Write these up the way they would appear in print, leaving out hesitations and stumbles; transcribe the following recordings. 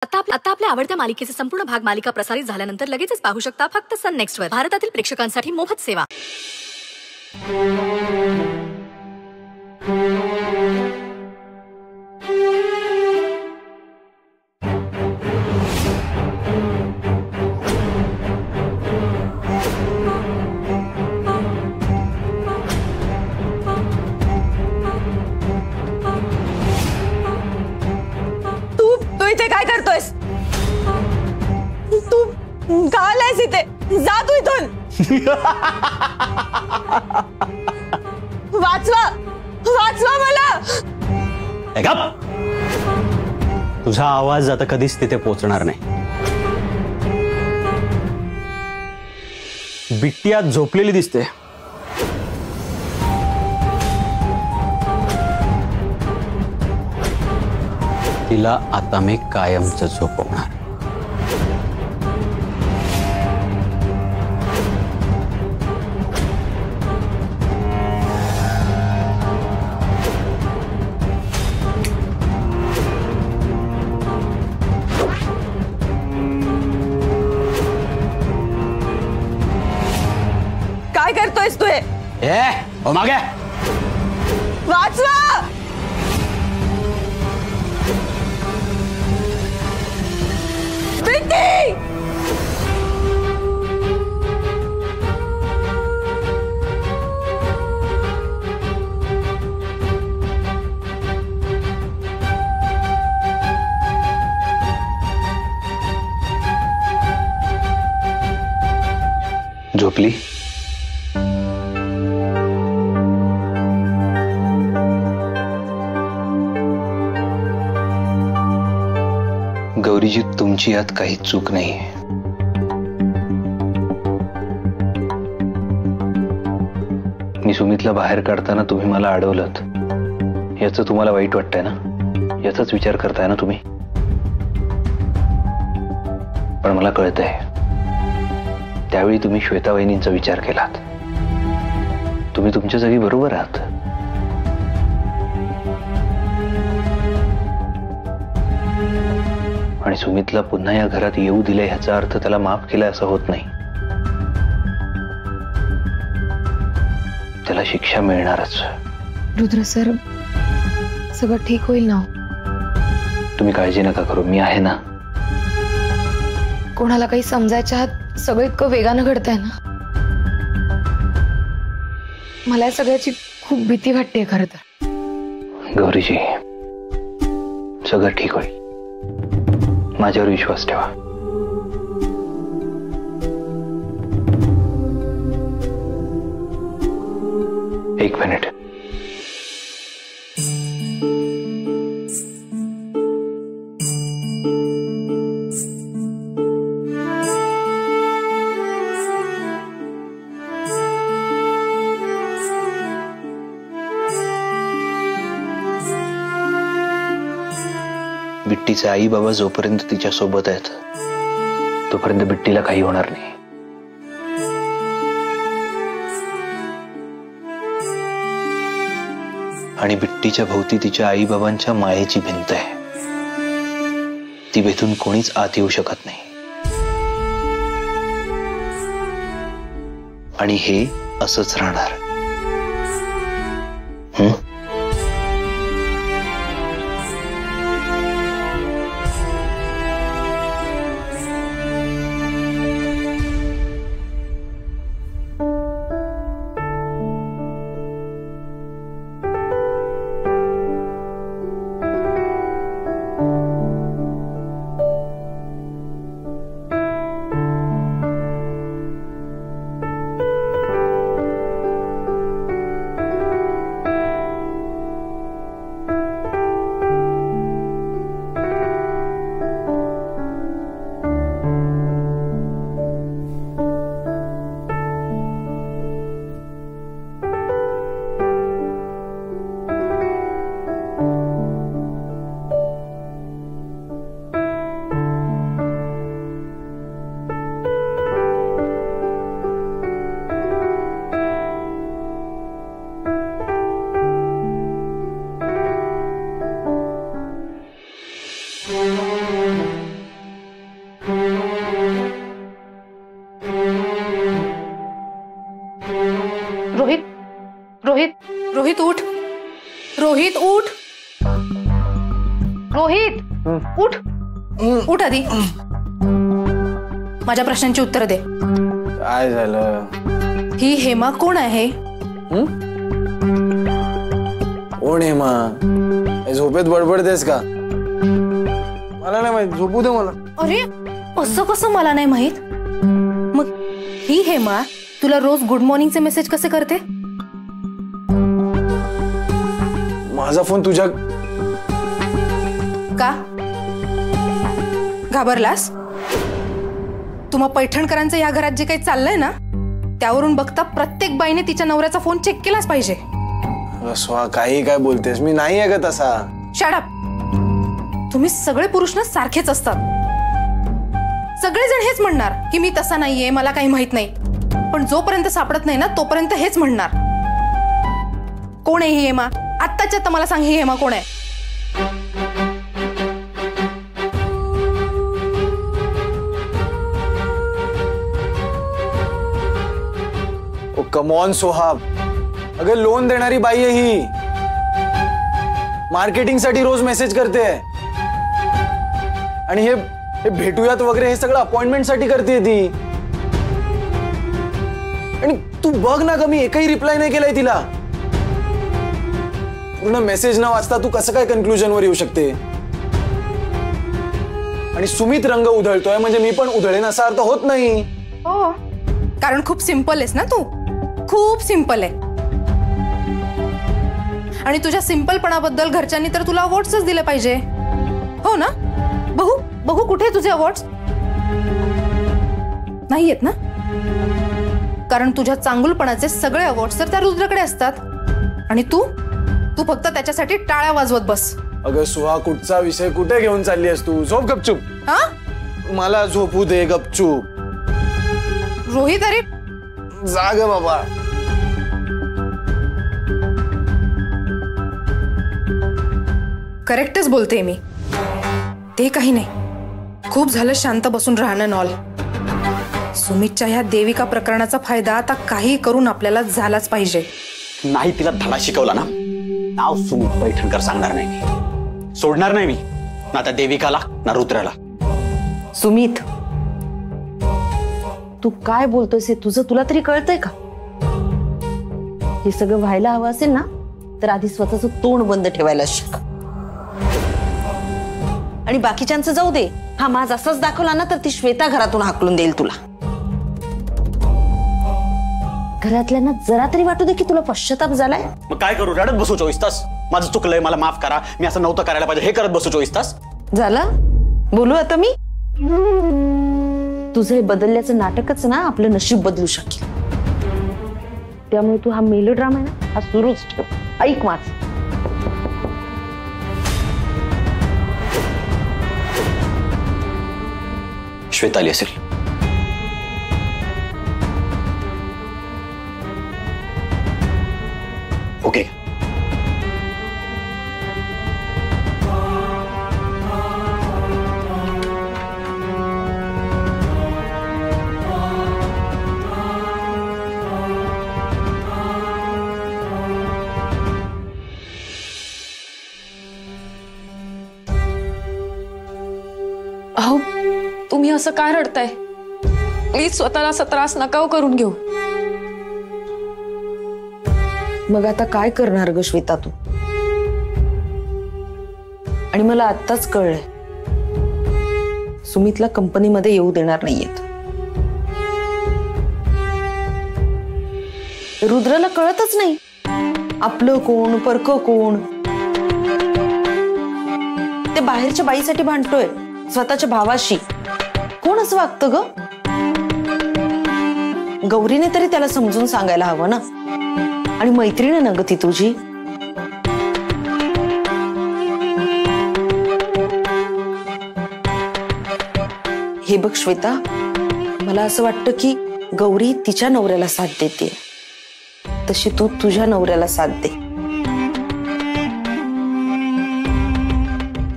आता आपल्या आवडत्या मालिकेचे संपूर्ण भाग मालिका प्रसारित झाल्यानंतर लगेचच पाहू शकता फक्त सन नेक्स्ट वर. भारतातील प्रेक्षकांसाठी मोफत सेवा. इथे काय करतोयस? तू का आलायस इथे? जा तू इथून. वाचवा वाचवा मला. तुझा आवाज आता कधीच तिथे पोहोचणार नाही. बिट्टी आज झोपलेली दिसते. तिला आता मी कायमचं झोपवणार. काय करतोयस तू? ओ मागे वाचवा. बिट्टी झोपली? गौरीजी, तुमची यात काहीच चूक नाही. मी सुमितला बाहेर काढताना तुम्ही मला अडवलत, याचं तुम्हाला वाईट वाटतंय ना? याचाच विचार करताय ना तुम्ही? पण मला कळतंय, त्यावेळी तुम्ही श्वेता वहिनींचा विचार केलात. तुम्ही तुमच्या जागी बरोबर आहात. आणि सुमितला पुन्हा या घरात येऊ दिले ह्याचा अर्थ त्याला माफ केलाय असं होत नाही. त्याला शिक्षा मिळणारच. रुद्र सर, सगळं ठीक होईल ना? तुम्ही काळजी नका करू, मी आहे ना. कोणाला काही समजायच्या आत सगळं इतकं वेगानं घडतंय ना, मला या सगळ्याची खूप भीती वाटते खरं तर. गौरीजी, सगळं ठीक होईल. माझ्यावर विश्वास ठेवा. एक मिनिट. बिट्टीचे आई बाबा जोपर्यंत तिच्या सोबत आहेत तोपर्यंत बिट्टीला काही होणार नाही. आणि बिट्टीच्या भोवती तिच्या आई बाबांच्या मायेची भिंत आहे. ती भेदून कोणीच आत येऊ शकत नाही. आणि हे असंच राहणार. रोहित रोहित उठ. रोहित उठ. रोहित उठ. उठ आधी. माझ्या प्रश्नांची उत्तर दे. काय झालं? ही हेमा कोण आहे? कोण हेमा? झोपेत बडबडतेस का? मला नाही माहित, झोपू दे मला. अरे असं कसं मला नाही माहित? मग ही हेमा तुला रोज गुड मॉर्निंगचे मेसेज कसे करते? माझा फोन तुझ्या का घाबरलास? तुम्हा पैठणकरांचं या घरात जे काही चाललंय ना, त्यावरून बघता प्रत्येक बाईने तिच्या नवऱ्याचा फोन चेक केलाच पाहिजे. स्वा काही काय बोलतेस? मी नाही आहे का तसा. Shut up. तुम्ही सगळे पुरुष ना सारखेच असतात. सगळेजण हेच म्हणणार की मी तसा नाहीये, मला काही माहित नाही. पण जोपर्यंत सापडत नाही ना तोपर्यंत हेच म्हणणार. कोण आहे ही हेमा? आत्ताच्या आता मला सांग, ही हेमा कोण आहे? ओ कम ऑन सोहाब, अगं लोन देणारी बाई आहे ही. मार्केटिंग साठी रोज मेसेज करते आणि हे भेटूयात वगैरे हे सगळं अपॉइंटमेंट साठी करते ती. आणि तू बघ ना ग, मी एकही रिप्लाय नाही केलाय तिला. पूर्ण मेसेज न वाचता तू कसं काय कन्क्लुजन वर येऊ शकते? आणि सुमित रंग उधळतोय म्हणजे मी पण उधळेन असा अर्थ होत नाही. हो, कारण खूप सिंपल आहेस ना तू. खूप सिंपल आहे. आणि तुझ्या सिंपलपणाबद्दल घरच्यांनी तर तुला अवॉर्ड्सच दिले पाहिजे. हो ना? बहू बहू कुठे तुझे अवॉर्ड्स? नाहीयेत ना? कारण तुझ्या चांगुलपणाचे सगळे अवॉर्ड्स तर त्या रुद्रकडे असतात. आणि तू तू फक्त त्याच्यासाठी टाळ्या वाजवत बस. अगं सुहा, कुठचा विषय कुठे घेऊन चालली आहेस तू? झोप गपचूप. हा, मला झोपू दे गपचूप. रोहित अरे जाग बाबा. करेक्टच बोलते मी. ते काही नाही. खूप झालं शांत बसून राहणं नॉल. सुमितच्या ह्या देविका प्रकरणाचा फायदा आता काही करून आपल्याला झालाच पाहिजे. नाही तिला धडा शिकवला ना, नाव सुमित पैठणकर सांगणार नाही मी. सोडणार नाही मी, ना त्या देविकाला ना रुद्राला. सुमित, तू काय बोलतोयस हे तुला तरी कळतंय का? हे सगळं व्हायला हवं असेल ना तर आधी स्वतःचं तोंड बंद ठेवायला शिक. आणि बाकीच्यांचं जाऊ दे. हा माझ असाच दाखवला ना तर ती श्वेता घरातून हाकलून देईल तुला. घरातल्यांना जरा तरी वाटू दे की तुला पश्चाताप झालाय. मग काय करू? रडत बसू 24 तास? माझं चुकलंय, मला माफ करा, मी असं नव्हतं करायला पाहिजे, हे करत बसू 24 तास? झालं? बोलू आता मी? तुझं हे बदलल्याचं नाटकच ना आपलं नशीब बदलू शकेल. त्यामुळे तू हा मेलोड्रामा आहे ना हा सुरूच ठेव. ऐक माझ. श्वेता आली असेल. ओके. अहो, तुम्ही असं काय रडताय? प्लीज स्वतःला असा त्रास नका करून घेऊ. मग आता काय करणार ग श्वेता तू? आणि मला आत्ताच कळलंय, सुमितला कंपनीमध्ये येऊ देणार नाहीयेत. रुद्रला कळतच नाही आपलं कोण परक कोण. ते बाहेरच्या बाईसाठी भांडतोय, स्वतःच्या भावाशी. कोण असं वागतं ग? गौरीने तरी त्याला समजून सांगायला हवं ना. आणि मैत्रीण आहे ना ग ती तुझी. हे बघ श्वेता, मला असं वाटतं की गौरी तिच्या नवऱ्याला साथ देते, तशी तू तुझ्या नवऱ्याला साथ दे.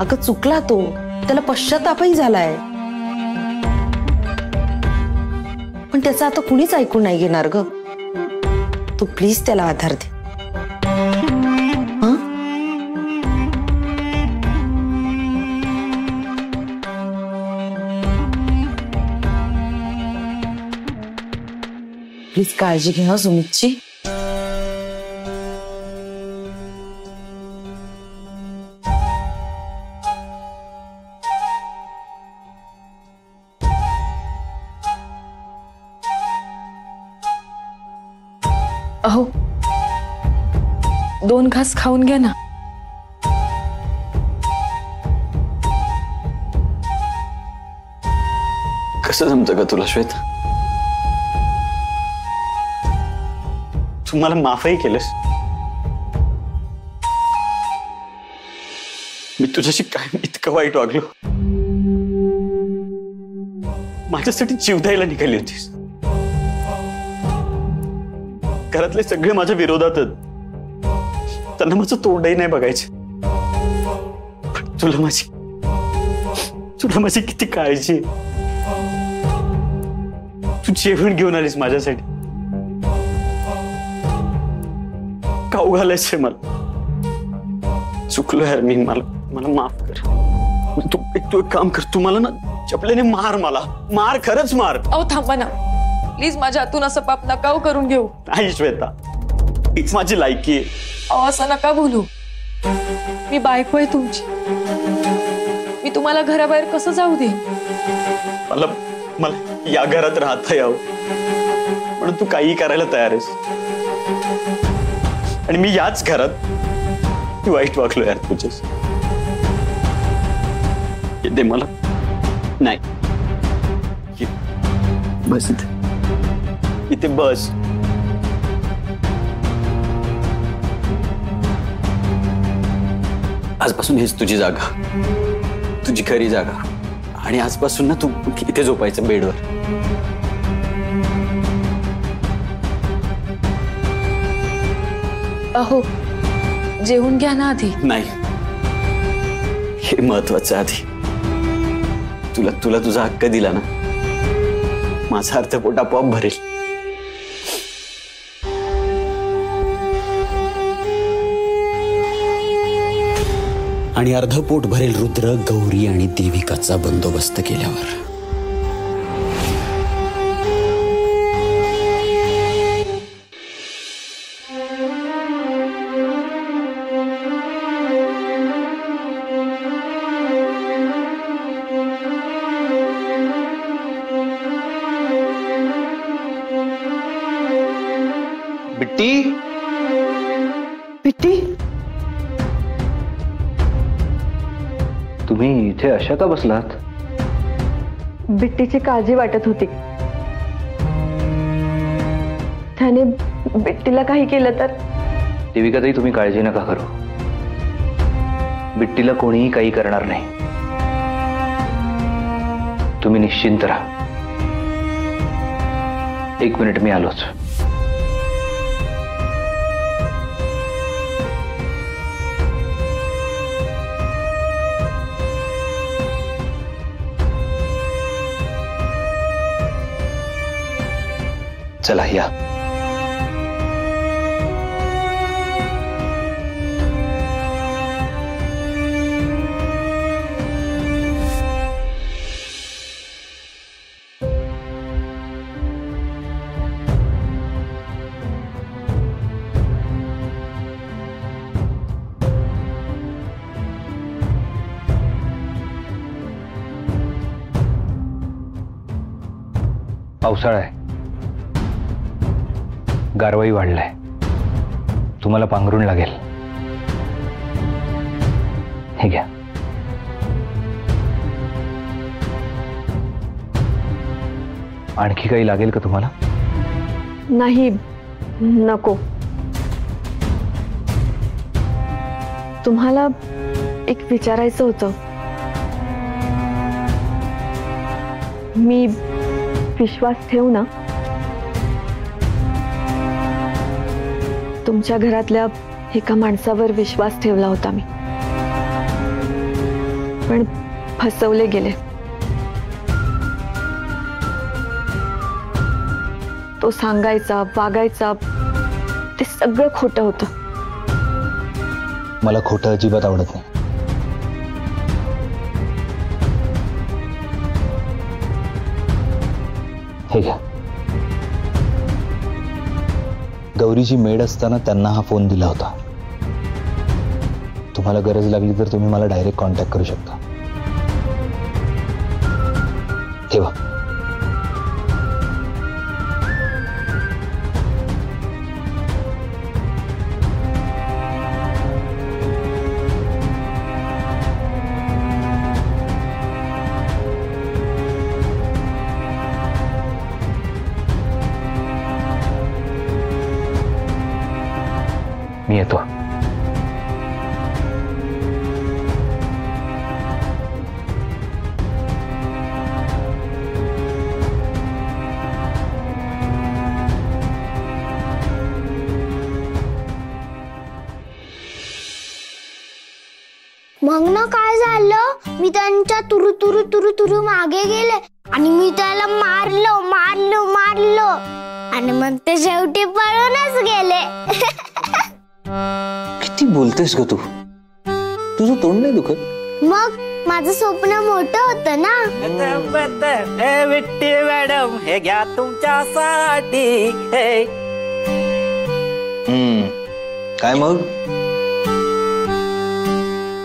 अगं चुकला तो, त्याला पश्चातापही झालाय, पण त्याचं आता कुणीच ऐकून नाही घेणार ग. तू प्लीज त्याला आधार दे. प्लीज काळजी घे सुमितची. अहो 2 घास खाऊन घ्या ना. कसं जमतं का तुला श्वेता? तू मला माफही केलंस. मी तुझ्याशी काय इतकं वाईट वागलो? माझ्यासाठी जीव द्यायला निघाली होतीस. घरातले सगळे माझ्या विरोधातच. त्यांना माझं तोंडही नाही बघायचं. पण तुला माझी किती काळजी आहे. तू जेवण घेऊन आलीस माझ्यासाठी. खाऊ घालायचंय मला. चुकलो यार मी. मला माफ कर. तू एक काम कर. तू मला ना चपल्याने मार. मला मार, खरंच मार. अहो थांबा ना प्लीज. माझ्या हातून असं पाप नका करून घेऊ. नाही श्वेता, हीच माझी लायकी आहे. अहो असं नका बोलू. मी बायको आहे तुमची. मी तुम्हाला घराबाहेर कसं जाऊ दे? मला या घरात राहता यावं म्हणून तू काही करायला तयार आहेस. आणि मी याच घरात वाईट वागलो यार तुझ्याच. दे मला. नाही बस इथे बस. आजपासून हेच तुझी जागा, तुझी खरी जागा. आणि आजपासून ना तू इथे झोपायचं बेडवर. अहो जेवून घ्या ना आधी. नाही, हे महत्वाचं. आधी तुला तुझा हक्क दिला ना, माझा अर्थ पोट आपोआप भरेल. आणि अर्ध पोट भरेल रुद्र, गौरी आणि देविकाचा बंदोबस्त केल्यावर. बिट्टी, बिट्टी, तुम्ही इथे अशा का बसलात? बिट्टीची काळजी वाटत होती. त्याने बिट्टीला काही केलं तर. देविकाताई तुम्ही काळजी नका करू. बिट्टीला कोणीही काही करणार नाही. तुम्ही निश्चिंत राहा. 1 मिनिट, मी आलोच. चला या. पावसाळा आहे, गारवाई वाढलाय. तुम्हाला पांघरूण लागेल. हे घ्या. आणखी काही लागेल का तुम्हाला? नाही नको. तुम्हाला एक विचारायचं होतं. मी विश्वास ठेवू ना? तुमच्या घरातल्या एका माणसावर विश्वास ठेवला होता मी, पण फसवले गेले. तो सांगायचा, वागायचा, ते सगळं खोटं होतं. मला खोटं अजिबात आवडत नाही. हे घ्या. गौरीची मेड असताना त्यांना हा फोन दिला होता. तुम्हाला गरज लागली तर तुम्ही मला डायरेक्ट कॉन्टॅक्ट करू शकता. ठेवा. मी येतो. मग ना काय झालं, मी त्यांच्या तुरु तुरु तुरु तुरु मागे गेले आणि मी त्याला मारलो मारलो मारलो आणि मग ते शेवटी पळूनच गेले. किती बोलतेस ग तू? तुझं तोंड नाही दुखत? मग माझं स्वप्न मोठं होतं ना. विट्टी मॅडम हे घ्या तुमच्यासाठी. काय मग?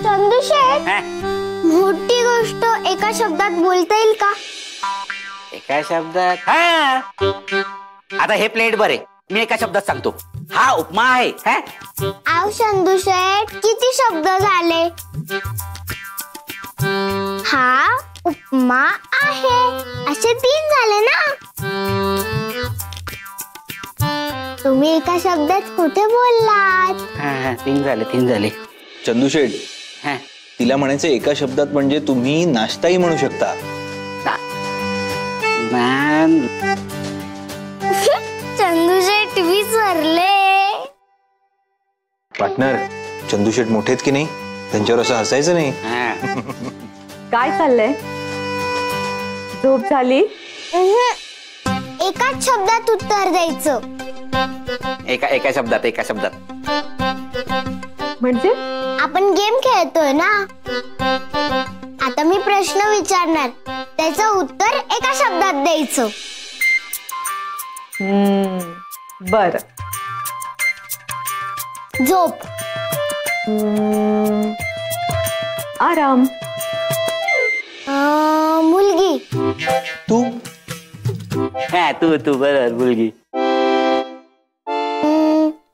चंदूशेठ, मोठी गोष्ट एका शब्दात बोलता येईल का? एका शब्दात? हा, आता हे प्लेट बरे, मी एका शब्दात सांगतो. हा उपमा आहे. आव चंदूशेठ, किती शब्द झाले? हा उपमा आहे असे 3 झाले ना. तुम्ही एका शब्दात कुठे बोललात? 3 झाले. चंदूशेठ, तिला म्हणायचं एका शब्दात म्हणजे तुम्ही नाश्ताही म्हणू शकता. चंदूशेठ विसरले. पार्टनर, चंदूशेठ मोठेत की नाही, त्यांच्यावर असं हसायचं नाही. काय चाललंय? झोप झाली? एकाच शब्दात उत्तर द्यायचं. एका शब्दात. म्हणजे? आपण गेम खेळतोय ना. आता मी प्रश्न विचारणार, त्याचं उत्तर एका शब्दात द्यायचं. बर. झोप. आराम. मुलगी. तू बरोबर, मुलगी.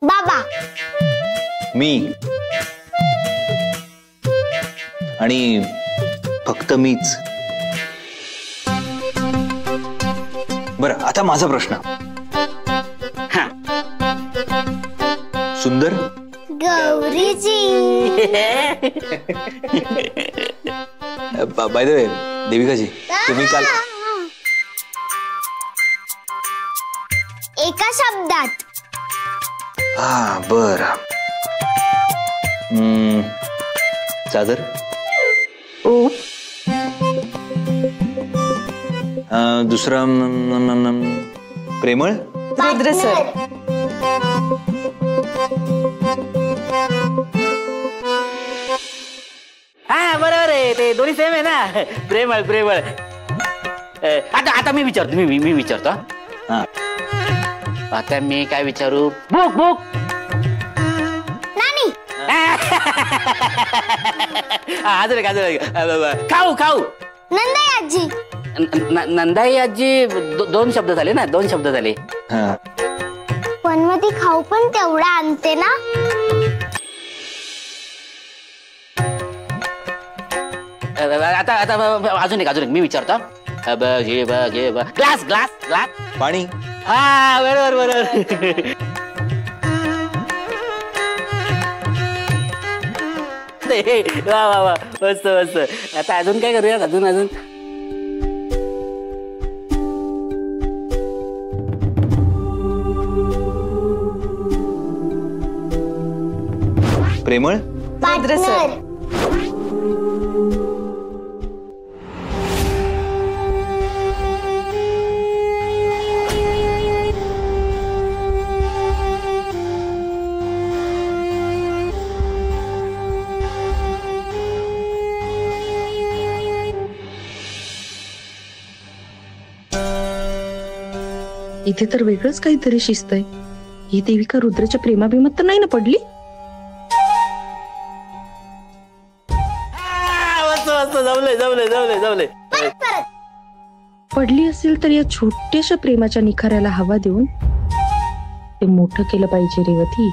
बाबा. मी. आणि फक्त मीच. बरं, आता माझा प्रश्न. सुंदर. गौरीजी. बाय द वे, देविकाजी, तुम्ही काल एका शब्दात. हा बर. चादर. दुसरा प्रेमळ. रुद्र सर. हा बरोबर आहे, ते दोन्ही सेम आहे ना. प्रेमळ. आता मी विचारतो. आता मी काय विचारू? भूक. नानी. खाऊ. नंदाई आजी. नंदाई आजी 2 शब्द झाले ना. 2 शब्द झाले. पण मग ती खाऊ पण तेवढा आणते ना. आता अजून एक मी विचारतो. ग्लास. पाणी. हा बरोबर. वा मस्त. आता अजून काय करूया? अजून प्रेमळ. पार्टनर. इथे तर वेगळंच काहीतरी शिजतंय. ही देविका रुद्राच्या प्रेमाभिमत तर नाही ना पडली? पडली असेल तर या छोट्याशा प्रेमाच्या निखाऱ्याला हवा देऊन ते मोठं केलं पाहिजे रेवती.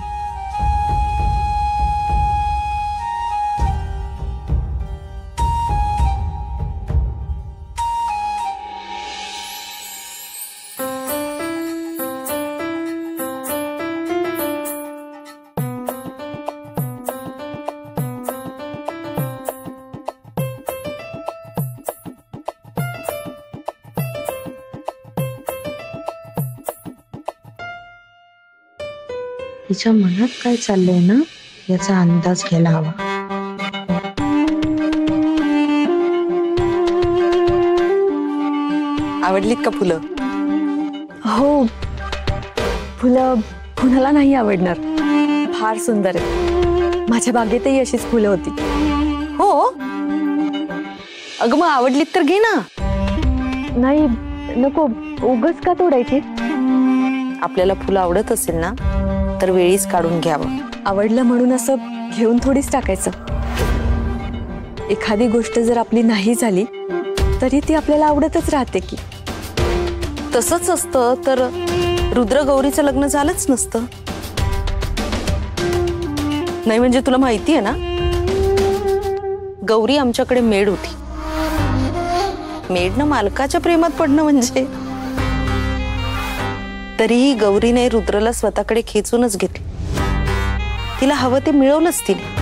तिच्या मनात काय चाललंय ना याचा अंदाज घ्यायला हवा. आवडलीत का फुलं? हो, फुलं कुणाला नाही आवडणार. फार सुंदर आहे. माझ्या बागेतही अशीच फुलं होती. हो, अगं मग आवडलीत तर घे ना. नाही नको, उगाच का तोडायची? आपल्याला फुलं आवडत असेल ना तर वेळीच काढून घ्यावं. आवडलं म्हणून असं घेऊन थोडीच टाकायचं. एखादी गोष्ट जर आपली नाही झाली तरी ती आपल्याला आवडतच राहते की. तसंच असतं तर रुद्र गौरीचं लग्न झालंच नसतं. नाही म्हणजे तुला माहितीये ना, गौरी आमच्याकडे मेड होती. मेडनं मालकाच्या प्रेमात पडणं म्हणजे. तरीही गौरीने रुद्रला स्वतःकडे खेचूनच घेतलं. तिला हवं ते मिळवलंच तिने.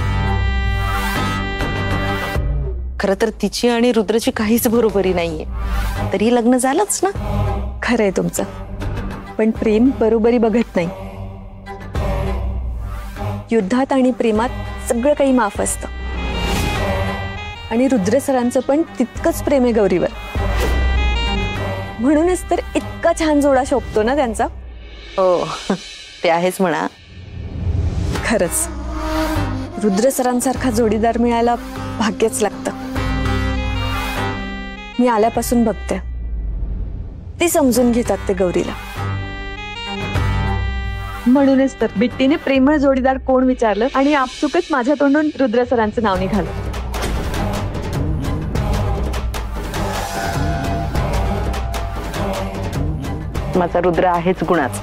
खरं तर तिची आणि रुद्रची काहीच बरोबरी नाहीये, तरी लग्न झालंच ना. खरंय तुमचं, पण प्रेम बरोबरी बघत नाही. युद्धात आणि प्रेमात सगळं काही माफ असतं. आणि रुद्र सरांचं पण तितकंच प्रेम आहे गौरीवर. म्हणूनच तर इतका छान जोडा शोभतो ना त्यांचा. हो, ते आहेच म्हणा. खरंच रुद्र सरांसारखा जोडीदार मिळायला भाग्यच लागतं. मी आल्यापासून बघते, ते समजून घेतात ते गौरीला. म्हणूनच तर बिट्टीने प्रेमळ जोडीदार कोण विचारलं आणि आपसुकच माझ्या तोंडून रुद्र सरांचं नाव निघालं. माझा रुद्र आहेच गुणाचा.